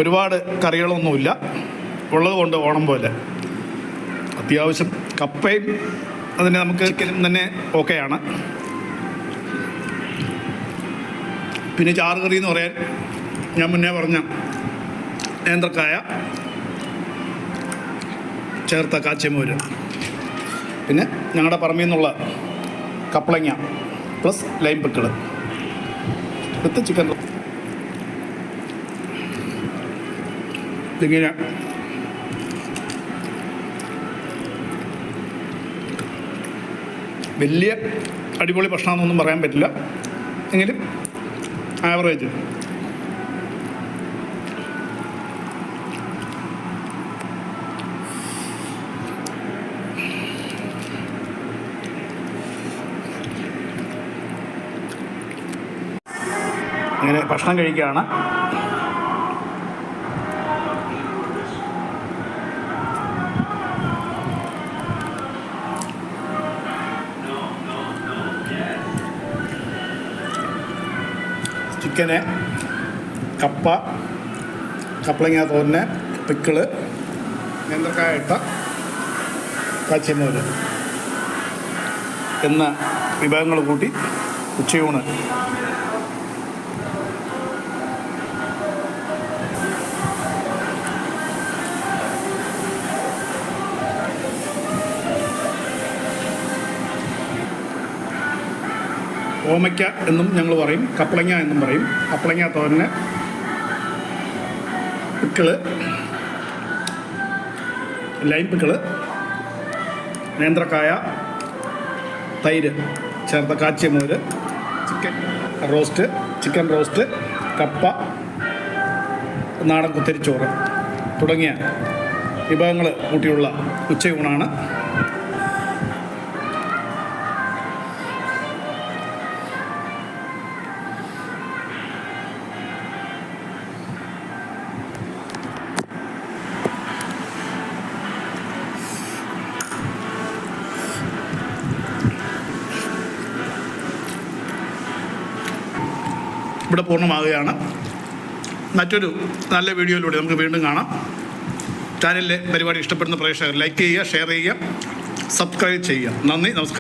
ഒരുപാട് കറികളൊന്നുമില്ല, ഉള്ളത് കൊണ്ട് ഓണം പോലെ. അത്യാവശ്യം കപ്പയും അതിന് നമുക്ക് ചിക്കനും തന്നെ ഓക്കെയാണ്. പിന്നെ ചാറുകറി എന്ന് പറയാൻ ഞാൻ മുന്നേ പറഞ്ഞ നേന്ത്രക്കായ ചേർത്ത കാച്ചിമോര്, പിന്നെ ഞങ്ങളുടെ പറമ്പിൽ നിന്നുള്ള കപ്പളങ്ങ plus lime pickle with chicken. ഇതിങ്ങനെ വലിയ അടിപൊളി ഭക്ഷണമെന്നൊന്നും പറയാൻ പറ്റില്ല, എങ്കിലും ആവറേജ്. അങ്ങനെ ഭക്ഷണം കഴിക്കുകയാണ്. ചിക്കന്, കപ്പ, കപ്പളങ്ങ തോരന്, പിക്കിള്, നേന്ത്രക്കായ ഇട്ട കാച്ചിമോര് എന്ന വിഭവങ്ങൾ കൂട്ടി ഉച്ചയൂണ്. ഓമയ്ക്ക എന്നും ഞങ്ങൾ പറയും, കപ്പളങ്ങ എന്നും പറയും. കപ്പളങ്ങ തോരന്, പിക്കിള്, ലൈം പിക്കിള്, നേന്ത്രക്കായ, തൈര് ചേർത്ത കാച്ചിമോര്, ചിക്കൻ റോസ്റ്റ്, കപ്പ, നാടൻ കുത്തരിച്ചോറ് തുടങ്ങിയ വിഭവങ്ങൾ കൂട്ടിയുള്ള ഉച്ചയൂണാണ്. ഇവിടെ പൂർണ്ണമാവുകയാണ്. മറ്റൊരു നല്ല വീഡിയോയിലൂടെ നമുക്ക് വീണ്ടും കാണാം. ചാനലിലെ പരിപാടി ഇഷ്ടപ്പെടുന്ന പ്രേക്ഷകർ ലൈക്ക് ചെയ്യുക, ഷെയർ ചെയ്യുക, സബ്സ്ക്രൈബ് ചെയ്യുക. നന്ദി, നമസ്കാരം.